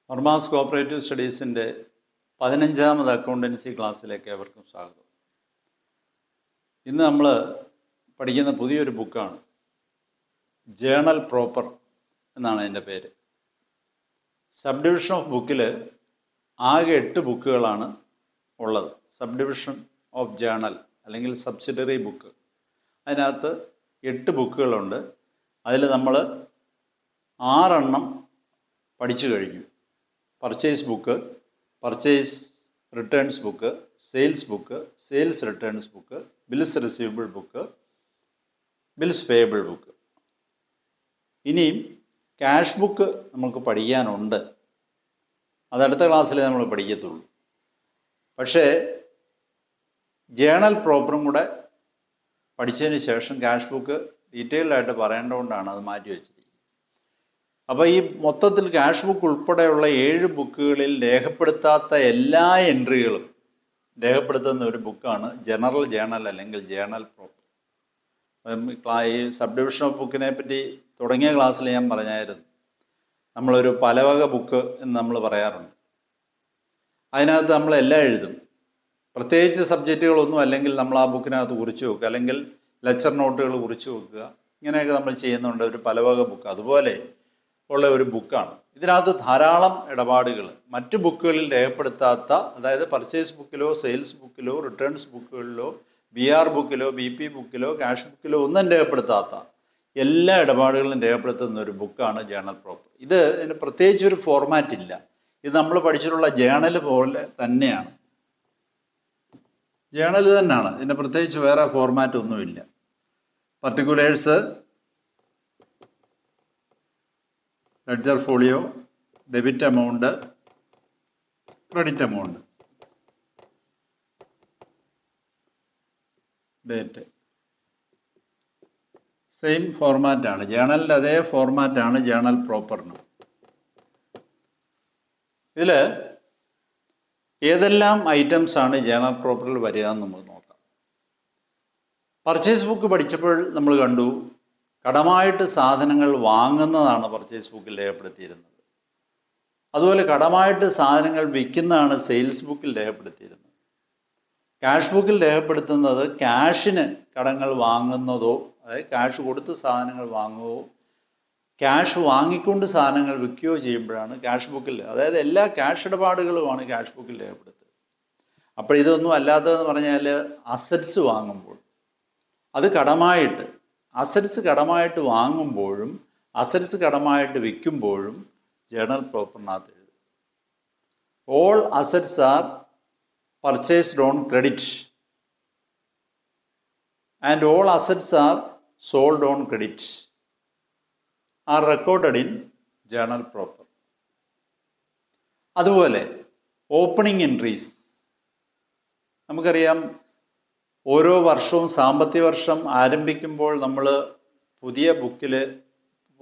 Varmas cooperative സ്റ്റഡീസിൻ്റെ 15ാമത് accountancy ക്ലാസ്സിലേക്ക് ഏവർക്കും സ്വാഗതം. ഇന്ന് നമ്മൾ പഠിക്കുന്ന പുതിയൊരു ബുക്കാണ്. ജേണൽ പ്രോപ്പർ എന്നാണ് അതിൻ്റെ പേര്. സബ് ഡിവിഷൻ ഓഫ് ബുക്കിൽ ആകെ 8 ബുക്കുകളാണ് ഉള്ളത്. സബ് ഡിവിഷൻ ഓഫ് ജേണൽ അല്ലെങ്കിൽ സബ്സിഡറി ബുക്ക്, അതിനകത്ത് 8 ബുക്കുകളുണ്ട്. അതിൽ നമ്മൾ 6 എണ്ണം പഠിച്ചു കഴിഞ്ഞു. Purchase book, purchase returns book, sales book, sales returns book, bills receivable book, bills payable book. ഇനിയും ക്യാഷ് ബുക്ക് നമുക്ക് പഠിക്കാനുണ്ട്. അതടുത്ത ക്ലാസ്സിൽ നമ്മൾ പഠിക്കത്തുള്ളൂ. പക്ഷേ ജേണൽ പ്രോപ്പറും കൂടെ പഠിച്ചതിന് ശേഷം ക്യാഷ് ബുക്ക് ഡീറ്റെയിൽഡായിട്ട് പറയേണ്ടതുകൊണ്ടാണ് അത് മാറ്റി വെച്ചിരിക്കുന്നത്. അപ്പോൾ ഈ മൊത്തത്തിൽ ക്യാഷ് ബുക്ക് ഉൾപ്പെടെയുള്ള 7 ബുക്കുകളിൽ രേഖപ്പെടുത്താത്ത എല്ലാ എൻട്രികളും രേഖപ്പെടുത്തുന്ന ഒരു ബുക്കാണ് ജനറൽ ജേണൽ അല്ലെങ്കിൽ ജേണൽ പ്രോപ്പർ. ഈ സബ് ഡിവിഷൻ ഓഫ് ബുക്കിനെ പറ്റി തുടങ്ങിയ ക്ലാസ്സിൽ ഞാൻ പറഞ്ഞായിരുന്നു. നമ്മളൊരു പലവക ബുക്ക് എന്ന് നമ്മൾ പറയാറുണ്ട്. അതിനകത്ത് നമ്മളെല്ലാം എഴുതും. പ്രത്യേകിച്ച് സബ്ജക്റ്റുകളൊന്നും അല്ലെങ്കിൽ നമ്മൾ ആ ബുക്കിനകത്ത് കുറിച്ച് വെക്കുക, അല്ലെങ്കിൽ ലെക്ചർ നോട്ടുകൾ കുറിച്ച് വെക്കുക. ഇങ്ങനെയൊക്കെ നമ്മൾ ചെയ്യുന്നുണ്ട്. ഒരു പലവക ബുക്ക് അതുപോലെ ഉള്ള ഒരു ബുക്കാണ്. ഇതിനകത്ത് ധാരാളം ഇടപാടുകൾ മറ്റ് ബുക്കുകളിൽ രേഖപ്പെടുത്താത്ത, അതായത് പർച്ചേസ് ബുക്കിലോ സെയിൽസ് ബുക്കിലോ റിട്ടേൺസ് ബുക്കുകളിലോ BR ബുക്കിലോ BP ബുക്കിലോ ക്യാഷ് ബുക്കിലോ ഒന്നും രേഖപ്പെടുത്താത്ത എല്ലാ ഇടപാടുകളും രേഖപ്പെടുത്തുന്ന ഒരു ബുക്കാണ് ജേണൽ പ്രോപ്പർ. ഇതിന് പ്രത്യേകിച്ച് ഒരു ഫോർമാറ്റ് ഇല്ല. ഇത് നമ്മൾ പഠിച്ചിട്ടുള്ള ജേണൽ പോലെ തന്നെയാണ്. ജേണൽ തന്നെയാണ്. ഇതിന് പ്രത്യേകിച്ച് വേറെ ഫോർമാറ്റ് ഒന്നുമില്ല. Particulars, ledger folio, debit amount, credit amount, date, same ഫോർമാറ്റാണ്. ജേണലിൻ്റെ അതേ ഫോർമാറ്റാണ് ജേണൽ പ്രോപ്പറിന്. ഇതിൽ ഏതെല്ലാം ഐറ്റംസ് ആണ് ജേണൽ പ്രോപ്പറിൽ വരിക എന്ന് നമുക്ക് നോക്കാം. പർച്ചേസ് ബുക്ക് പഠിച്ചപ്പോൾ നമ്മൾ കണ്ടു, കടമായിട്ട് സാധനങ്ങൾ വാങ്ങുന്നതാണ് പർച്ചേസ് ബുക്കിൽ രേഖപ്പെടുത്തിയിരുന്നത്. അതുപോലെ കടമായിട്ട് സാധനങ്ങൾ വിൽക്കുന്നതാണ് സെയിൽസ് ബുക്കിൽ രേഖപ്പെടുത്തിയിരുന്നത്. ക്യാഷ് ബുക്കിൽ രേഖപ്പെടുത്തുന്നത് ക്യാഷിന് കടങ്ങൾ വാങ്ങുന്നതോ, അതായത് ക്യാഷ് കൊടുത്ത് സാധനങ്ങൾ വാങ്ങുകയോ ക്യാഷ് വാങ്ങിക്കൊണ്ട് സാധനങ്ങൾ വിൽക്കുകയോ ചെയ്യുമ്പോഴാണ് ക്യാഷ് ബുക്കിൽ, അതായത് എല്ലാ ക്യാഷ് ഇടപാടുകളുമാണ് ക്യാഷ് ബുക്കിൽ രേഖപ്പെടുത്തുന്നത്. അപ്പോൾ ഇതൊന്നും അല്ലാത്തതെന്ന് പറഞ്ഞാൽ അസറ്റ്സ് വാങ്ങുമ്പോൾ, അത് കടമായിട്ട്, അസറ്റ്സ് കടമായിട്ട് വാങ്ങുമ്പോഴും അസറ്റ്സ് കടമായിട്ട് വിൽക്കുമ്പോഴും ജേണൽ പ്രോപ്പറിനകത്ത് എഴുതും. All assets R purchased on credit and all assets are sold on credit R recorded in journal proper. അതുപോലെ ഓപ്പണിംഗ് എൻട്രീസ്, നമുക്കറിയാം ഓരോ വർഷവും സാമ്പത്തിക വർഷം ആരംഭിക്കുമ്പോൾ നമ്മൾ പുതിയ ബുക്കിൽ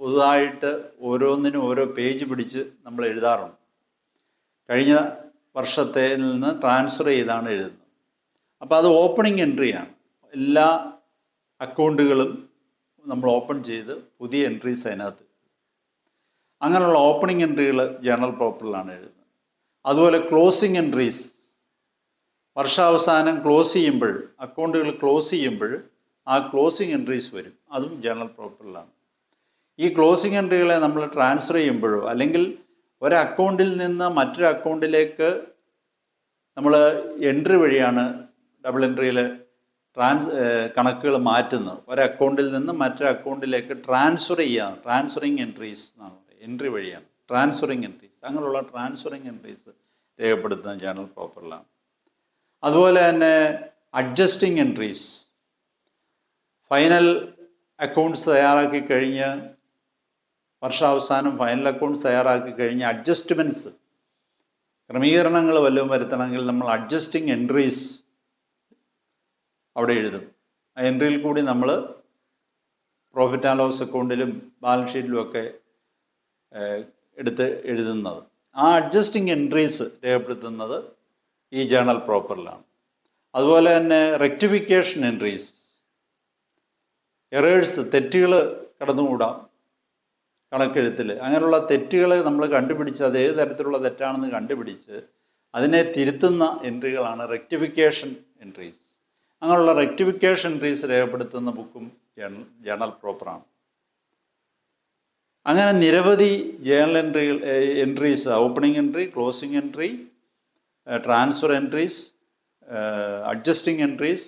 പുതുതായിട്ട് ഓരോന്നിനും ഓരോ പേജ് പിടിച്ച് നമ്മൾ എഴുതാറുണ്ട്. കഴിഞ്ഞ വർഷത്തെ നിന്ന് ട്രാൻസ്ഫർ ചെയ്താണ് എഴുതുന്നത്. അപ്പോൾ അത് ഓപ്പണിംഗ് എൻട്രിയാണ്. എല്ലാ അക്കൗണ്ടുകളും നമ്മൾ ഓപ്പൺ ചെയ്ത് പുതിയ എൻട്രീസ് അതിനകത്ത്. അങ്ങനെയുള്ള ഓപ്പണിംഗ് എൻട്രികൾ ജേണൽ പ്രോപ്പറിലാണ് എഴുതുന്നത്. അതുപോലെ ക്ലോസിംഗ് എൻട്രീസ്, വർഷാവസാനം ക്ലോസ് ചെയ്യുമ്പോൾ, അക്കൗണ്ടുകൾ ക്ലോസ് ചെയ്യുമ്പോൾ ആ ക്ലോസിംഗ് എൻട്രീസ് വരും. അതും ജേണൽ പ്രോപ്പറിലാണ്. ഈ ക്ലോസിംഗ് എൻട്രികളെ നമ്മൾ ട്രാൻസ്ഫർ ചെയ്യുമ്പോഴോ അല്ലെങ്കിൽ ഒരു അക്കൗണ്ടിൽ നിന്ന് മറ്റൊരു അക്കൗണ്ടിലേക്ക് നമ്മൾ എൻട്രി വഴിയാണ് ഡബിൾ എൻട്രിയിൽ കണക്കുകൾ മാറ്റുന്നത്. ഒരു അക്കൗണ്ടിൽ നിന്ന് മറ്റൊരു അക്കൗണ്ടിലേക്ക് ട്രാൻസ്ഫർ ചെയ്യുകയാണ്. ട്രാൻസ്ഫറിങ് എൻട്രീസ് എന്നാണ് പറയുന്നത്. എൻട്രി വഴിയാണ് ട്രാൻസ്ഫറിങ് എൻട്രീസ്. അങ്ങനെയുള്ള ട്രാൻസ്ഫറിങ് എൻട്രീസ് രേഖപ്പെടുത്തുന്ന ജേണൽ പ്രോപ്പറിലാണ്. അതുപോലെ തന്നെ അഡ്ജസ്റ്റിംഗ് എൻട്രീസ്, ഫൈനൽ അക്കൗണ്ട്സ് തയ്യാറാക്കി കഴിഞ്ഞ് വർഷാവസാനം ഫൈനൽ അക്കൗണ്ട്സ് തയ്യാറാക്കി കഴിഞ്ഞ് അഡ്ജസ്റ്റ്മെൻറ്റ്സ്, ക്രമീകരണങ്ങൾ വല്ലതും വരുത്തണമെങ്കിൽ നമ്മൾ അഡ്ജസ്റ്റിംഗ് എൻട്രീസ് അവിടെ എഴുതും. ആ എൻട്രിയിൽ കൂടി നമ്മൾ പ്രോഫിറ്റ് ആൻഡ് ലോസ് അക്കൗണ്ടിലും ബാലൻസ് ഷീറ്റിലും ഒക്കെ എടുത്ത് എഴുതുന്നത്. ആ അഡ്ജസ്റ്റിംഗ് എൻട്രീസ് രേഖപ്പെടുത്തുന്നത് ഈ ജേണൽ പ്രോപ്പറിലാണ്. അതുപോലെ തന്നെ റെക്ടിഫിക്കേഷൻ എൻട്രീസ്, എറേഴ്സ്, തെറ്റുകൾ കടന്നുകൂടാം കണക്കെഴുത്തിൽ. അങ്ങനെയുള്ള തെറ്റുകൾ നമ്മൾ കണ്ടുപിടിച്ച് അത് ഏത് തരത്തിലുള്ള തെറ്റാണെന്ന് കണ്ടുപിടിച്ച് അതിനെ തിരുത്തുന്ന എൻട്രികളാണ് റെക്ടിഫിക്കേഷൻ എൻട്രീസ്. അങ്ങനെയുള്ള റെക്ടിഫിക്കേഷൻ എൻട്രീസ് രേഖപ്പെടുത്തുന്ന ബുക്കും ജേണൽ പ്രോപ്പറാണ്. അങ്ങനെ നിരവധി journal entries, opening entry, closing entry, transfer entries, adjusting entries,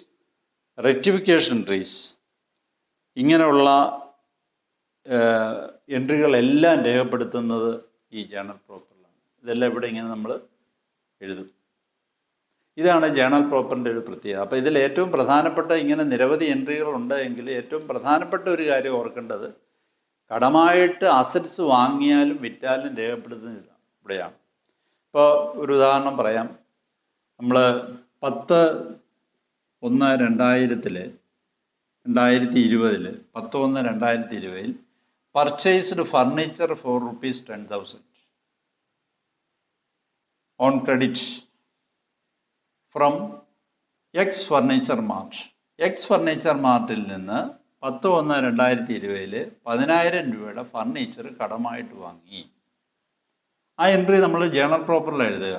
rectification entries, ഇങ്ങനെയുള്ള എൻട്രികളെല്ലാം രേഖപ്പെടുത്തുന്നത് ഈ ജേണൽ പ്രോപ്പറിലാണ്. ഇതെല്ലാം ഇവിടെ ഇങ്ങനെ നമ്മൾ എഴുതും. ഇതാണ് ജേണൽ പ്രോപ്പറിൻ്റെ ഒരു പ്രത്യേകത. അപ്പോൾ ഇതിൽ ഏറ്റവും പ്രധാനപ്പെട്ട, ഇങ്ങനെ നിരവധി എൻട്രികളുണ്ട് എങ്കിൽ ഏറ്റവും പ്രധാനപ്പെട്ട ഒരു കാര്യം ഓർക്കേണ്ടത്, കടമായിട്ട് അസറ്റ്സ് വാങ്ങിയാലും വിറ്റാലും രേഖപ്പെടുത്തുന്നത് ഇവിടെയാണ്. ഇപ്പോൾ ഒരു ഉദാഹരണം പറയാം. നമ്മൾ 10/1/2020 10/1/2020 purchased furniture for ₹10,000 on credit from X furniture mart. X furniture മാർട്ടിൽ നിന്ന് 10/1/2020 ₹10,000 ഫർണിച്ചർ കടമായിട്ട് വാങ്ങി. ആ എൻട്രി നമ്മൾ ജേണൽ പ്രോപ്പറിൽ എഴുതുക.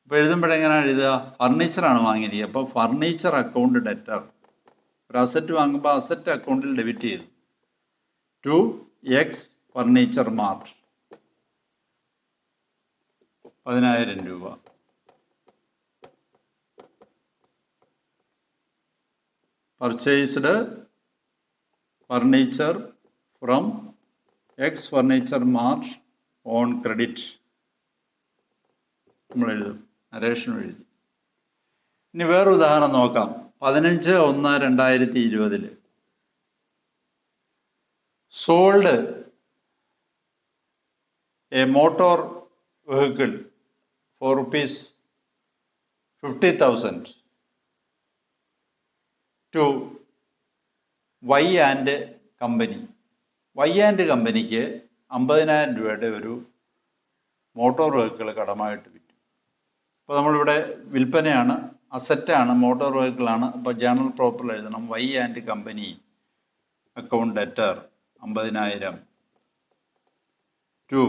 അപ്പോൾ എഴുതുമ്പോഴെങ്ങനെയാണ് എഴുതുക? ഫർണിച്ചറാണ് വാങ്ങിയിരിക്കുക. അപ്പോൾ ഫർണിച്ചർ അക്കൗണ്ട് ഡെറ്റർ, ഒരു അസറ്റ് വാങ്ങുമ്പോൾ അസറ്റ് അക്കൗണ്ടിൽ ഡെബിറ്റ് ചെയ്തു to X furniture mart ₹10,000. Purchased furniture from X furniture mart on credit നമ്മൾ എഴുതും, നരേഷനും എഴുതി. ഇനി വേറൊരു ഉദാഹരണം നോക്കാം. 15/1/2020 sold a motor vehicle for ₹50,000 to Y and company. Y and കമ്പനിക്ക് ₹50,000 ഒരു മോട്ടോർ വെഹിക്കിൾ കടമായിട്ട് വിറ്റു. അപ്പോൾ നമ്മളിവിടെ വിൽപ്പനയാണ്, അസറ്റാണ്, മോട്ടോർ വെഹിക്കിളാണ്. അപ്പോൾ ജേണൽ പ്രോപ്പറിൽ എഴുതണം Y and company account debtor ₹50,000 to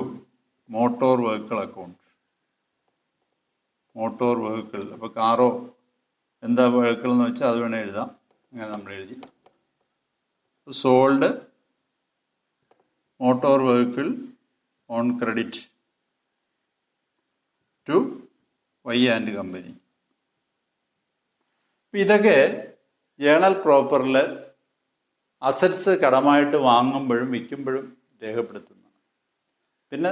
motor vehicle account. Motor vehicle, അപ്പോൾ കാറോ എന്താ വെഹിക്കിൾ എന്ന് വെച്ചാൽ അത് വേണേൽ എഴുതാം. അങ്ങനെ നമ്മൾ എഴുതി. Sold motor vehicle on credit to Y and company. ഇതൊക്കെ ജേണൽ പ്രോപ്പറിൽ അസറ്റ്സ് കടമായിട്ട് വാങ്ങുമ്പോഴും വിൽക്കുമ്പോഴും രേഖപ്പെടുത്തുന്നത്. പിന്നെ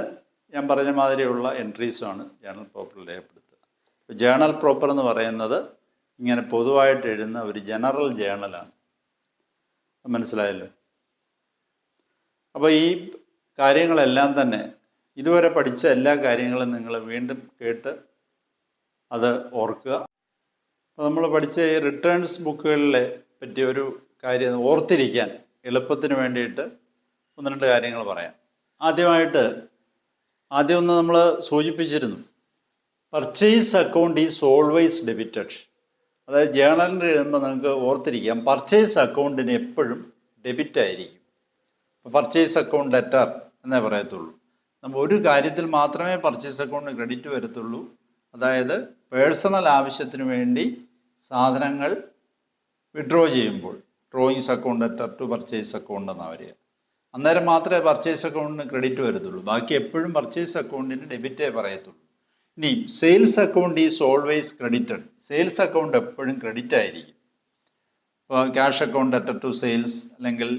ഞാൻ പറഞ്ഞ മാതിരിയുള്ള എൻട്രീസുമാണ് ജേണൽ പ്രോപ്പറിൽ രേഖപ്പെടുത്തുക. ഇപ്പോൾ ജേണൽ പ്രോപ്പർ എന്ന് പറയുന്നത് ഇങ്ങനെ പൊതുവായിട്ട് എഴുതുന്ന ഒരു ജനറൽ ജേണലാണ്. മനസ്സിലായല്ലോ? അപ്പോൾ ഈ കാര്യങ്ങളെല്ലാം തന്നെ ഇതുവരെ പഠിച്ച എല്ലാ കാര്യങ്ങളും നിങ്ങൾ വീണ്ടും കേട്ട് അത് ഓർക്കുക. അപ്പോൾ നമ്മൾ പഠിച്ച ഈ റിട്ടേൺസ് ബുക്കുകളിലെ പറ്റിയ ഒരു കാര്യം ഓർത്തിരിക്കാൻ എളുപ്പത്തിന് വേണ്ടിയിട്ട് 1-2 കാര്യങ്ങൾ പറയാം. ആദ്യം ഒന്ന് നമ്മൾ സൂചിപ്പിച്ചിരുന്നു, purchase account is always debited. അതായത് ജേണലിൽ എഴുതുമ്പോൾ നിങ്ങൾക്ക് ഓർത്തിരിക്കാം, പർച്ചേസ് അക്കൗണ്ടിന് എപ്പോഴും ഡെബിറ്റ് ആയിരിക്കും. അപ്പോൾ പർച്ചേസ് അക്കൗണ്ട് ഡെറ്റർ എന്നേ പറയത്തുള്ളൂ. നമ്മൾ ഒരു കാര്യത്തിൽ മാത്രമേ പർച്ചേസ് അക്കൗണ്ടിന് ക്രെഡിറ്റ് വരത്തുള്ളൂ. അതായത് പേഴ്സണൽ ആവശ്യത്തിന് വേണ്ടി സാധനങ്ങൾ വിഡ്രോ ചെയ്യുമ്പോൾ drawings account debtor to purchase account എന്നാണ് വരിക. അന്നേരം മാത്രമേ പർച്ചേസ് അക്കൗണ്ടിന് ക്രെഡിറ്റ് വരത്തുള്ളൂ. ബാക്കി എപ്പോഴും പർച്ചേസ് അക്കൗണ്ടിന് ഡെബിറ്റേ പറയത്തുള്ളൂ. ഇനി sales account is always credited. Sales account എപ്പോഴും ക്രെഡിറ്റ് ആയിരിക്കും. ഇപ്പോൾ cash account debtor to sales അല്ലെങ്കിൽ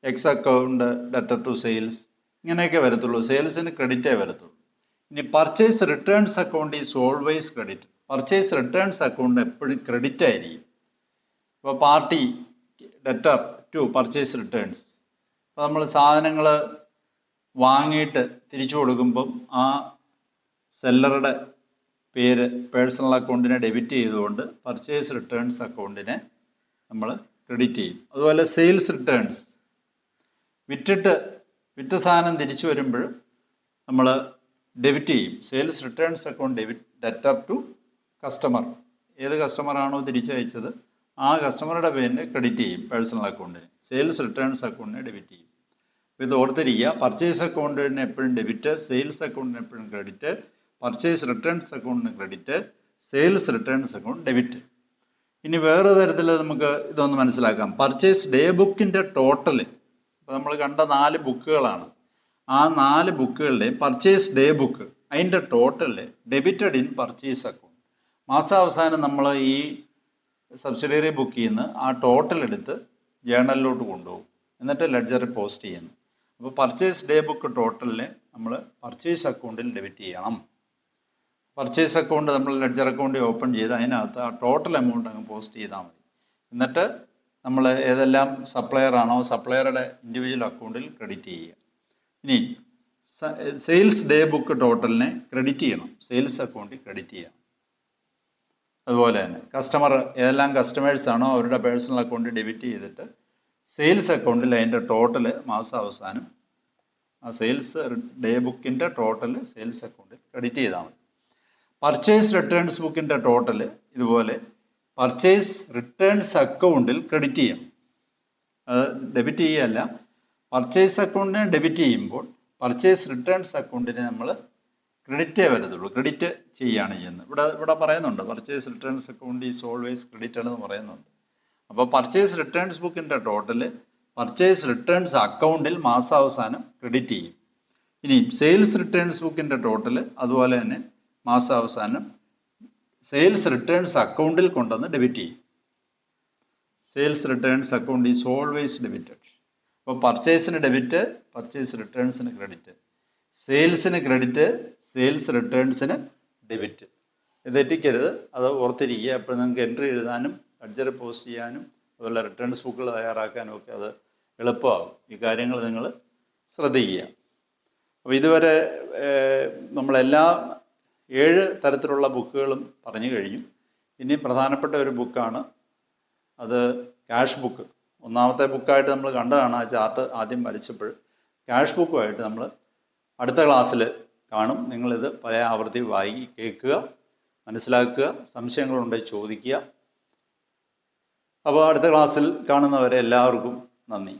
X account debtor to sales ഇങ്ങനെയൊക്കെ വരത്തുള്ളൂ. സെയിൽസിന് ക്രെഡിറ്റേ വരത്തുള്ളൂ. ഇനി purchase returns account is always credit. Purchase returns account എപ്പോഴും ക്രെഡിറ്റ് ആയിരിക്കും. ഇപ്പോൾ party debtor to purchase returns. അപ്പോൾ നമ്മൾ സാധനങ്ങൾ വാങ്ങിയിട്ട് തിരിച്ചു കൊടുക്കുമ്പം ആ സെല്ലറുടെ പേര് പേഴ്സണൽ അക്കൗണ്ടിനെ ഡെബിറ്റ് ചെയ്തുകൊണ്ട് പർച്ചേസ് റിട്ടേൺസ് അക്കൗണ്ടിനെ നമ്മൾ ക്രെഡിറ്റ് ചെയ്യും. അതുപോലെ സെയിൽസ് റിട്ടേൺസ്, വിറ്റ സാധനം തിരിച്ചു വരുമ്പോഴും നമ്മൾ ഡെബിറ്റ് ചെയ്യും. Sales returns account debtor to customer. ഏത് കസ്റ്റമറാണോ തിരിച്ചയച്ചത് ആ കസ്റ്റമറുടെ പേരിന് ക്രെഡിറ്റ് ചെയ്യും പേഴ്സണൽ അക്കൗണ്ടിന്. സെയിൽസ് റിട്ടേൺസ് അക്കൗണ്ടിനെ ഡെബിറ്റ് ചെയ്യും. ഇത് ഓർത്തിരിക്കുക, പർച്ചേസ് അക്കൗണ്ടിന് എപ്പോഴും ഡെബിറ്റ്, സെയിൽസ് അക്കൗണ്ടിന് എപ്പോഴും ക്രെഡിറ്റ്, പർച്ചേസ് റിട്ടേൺസ് അക്കൗണ്ടിന് credit, sales returns account debit. ഇനി വേറെ തരത്തിൽ നമുക്ക് ഇതൊന്ന് മനസ്സിലാക്കാം. പർച്ചേസ് ഡേ ബുക്കിൻ്റെ ടോട്ടൽ, ഇപ്പോൾ നമ്മൾ കണ്ട 4 ബുക്കുകളാണ്, ആ 4 ബുക്കുകളുടെയും പർച്ചേസ് ഡേ ബുക്ക് അതിൻ്റെ total debited in purchase account. മാസാവസാനം നമ്മൾ ഈ സബ്സിഡിയറി ബുക്കിൽ നിന്ന് ആ ടോട്ടൽ എടുത്ത് ജേണലിലോട്ട് കൊണ്ടുപോകും, എന്നിട്ട് ലെഡ്ജറിൽ പോസ്റ്റ് ചെയ്യുന്നു. അപ്പോൾ പർച്ചേസ് ഡേ ബുക്ക് ടോട്ടലിനെ നമ്മൾ പർച്ചേസ് അക്കൗണ്ടിൽ ഡെബിറ്റ് ചെയ്യണം. പർച്ചേസ് അക്കൗണ്ട് നമ്മൾ ലെഡ്ജർ അക്കൗണ്ട് ഓപ്പൺ ചെയ്ത് അതിനകത്ത് ആ ടോട്ടൽ എമൗണ്ട് അങ്ങ് പോസ്റ്റ് ചെയ്താൽ മതി. എന്നിട്ട് നമ്മൾ ഏതെല്ലാം സപ്ലയർ ആണോ സപ്ലയറുടെ ഇൻഡിവിജ്വൽ അക്കൗണ്ടിൽ ക്രെഡിറ്റ് ചെയ്യുക. ഇനി സെയിൽസ് ഡേ ബുക്ക് ടോട്ടലിനെ ക്രെഡിറ്റ് ചെയ്യണം, സെയിൽസ് അക്കൗണ്ടിൽ ക്രെഡിറ്റ് ചെയ്യണം. അതുപോലെ തന്നെ കസ്റ്റമർ ഏതെല്ലാം കസ്റ്റമേഴ്സ് ആണോ അവരുടെ പേഴ്സണൽ അക്കൗണ്ടിൽ ഡെബിറ്റ് ചെയ്തിട്ട് സെയിൽസ് അക്കൗണ്ടിൽ അതിൻ്റെ ടോട്ടൽ മാസാവസാനം ആ സെയിൽസ് ഡേ ബുക്കിൻ്റെ ടോട്ടൽ സെയിൽസ് അക്കൗണ്ടിൽ ക്രെഡിറ്റ് ചെയ്താൽ മതി. പർച്ചേസ് റിട്ടേൺസ് ബുക്കിൻ്റെ ടോട്ടൽ ഇതുപോലെ പർച്ചേസ് റിട്ടേൺസ് അക്കൗണ്ടിൽ ക്രെഡിറ്റ് ചെയ്യണം. അത് ഡെബിറ്റ് ചെയ്യുകയല്ല, പർച്ചേസ് അക്കൗണ്ടിനെ ഡെബിറ്റ് ചെയ്യുമ്പോൾ പർച്ചേസ് റിട്ടേൺസ് അക്കൗണ്ടിന് നമ്മൾ ക്രെഡിറ്റേ വരത്തുള്ളൂ, ക്രെഡിറ്റ് ചെയ്യുകയാണ് ചെയ്യുന്നത്. ഇവിടെ പറയുന്നുണ്ട് purchase returns account is always credited എന്ന് പറയുന്നുണ്ട്. അപ്പോൾ പർച്ചേസ് റിട്ടേൺസ് ബുക്കിൻ്റെ ടോട്ടൽ പർച്ചേസ് റിട്ടേൺസ് അക്കൗണ്ടിൽ മാസാവസാനം ക്രെഡിറ്റ് ചെയ്യും. ഇനി സെയിൽസ് റിട്ടേൺസ് ബുക്കിൻ്റെ ടോട്ടൽ അതുപോലെ തന്നെ മാസാവസാനം സെയിൽസ് റിട്ടേൺസ് അക്കൗണ്ടിൽ കൊണ്ടുവന്ന് ഡെബിറ്റ് ചെയ്യും. Sales returns account is always debited. അപ്പോൾ പർച്ചേസിന് ഡെബിറ്റ്, പർച്ചേസ് റിട്ടേൺസിന് ക്രെഡിറ്റ്, സെയിൽസിന് ക്രെഡിറ്റ്, സെയിൽസ് റിട്ടേൺസിന് ഡെബിറ്റ്. ഇത് തെറ്റിക്കരുത്, അത് ഓർത്തിരിക്കുക. അപ്പോൾ നിങ്ങൾക്ക് എൻട്രി എഴുതാനും ലെഡ്ജർ പോസ്റ്റ് ചെയ്യാനും അതുപോലെ റിട്ടേൺസ് ബുക്കുകൾ തയ്യാറാക്കാനും ഒക്കെ അത് എളുപ്പമാകും. ഈ കാര്യങ്ങൾ നിങ്ങൾ ശ്രദ്ധിക്കുക. അപ്പോൾ ഇതുവരെ നമ്മളെല്ലാ 7 തരത്തിലുള്ള ബുക്കുകളും പറഞ്ഞു കഴിഞ്ഞു. ഇനി പ്രധാനപ്പെട്ട ഒരു ബുക്കാണ് അത് ക്യാഷ് ബുക്ക്. ഒന്നാമത്തെ ബുക്കായിട്ട് നമ്മൾ കണ്ടതാണ് ആ ചാർട്ട് ആദ്യം വരച്ചപ്പോൾ. ക്യാഷ് ബുക്കുമായിട്ട് നമ്മൾ അടുത്ത ക്ലാസ്സിൽ കാണും. നിങ്ങളിത് പല ആവർത്തി കേൾക്കുക, മനസ്സിലാക്കുക, സംശയങ്ങളുണ്ടെങ്കിൽ ചോദിക്കുക. അപ്പോൾ അടുത്ത ക്ലാസ്സിൽ കാണുന്നവരെ എല്ലാവർക്കും നന്ദി.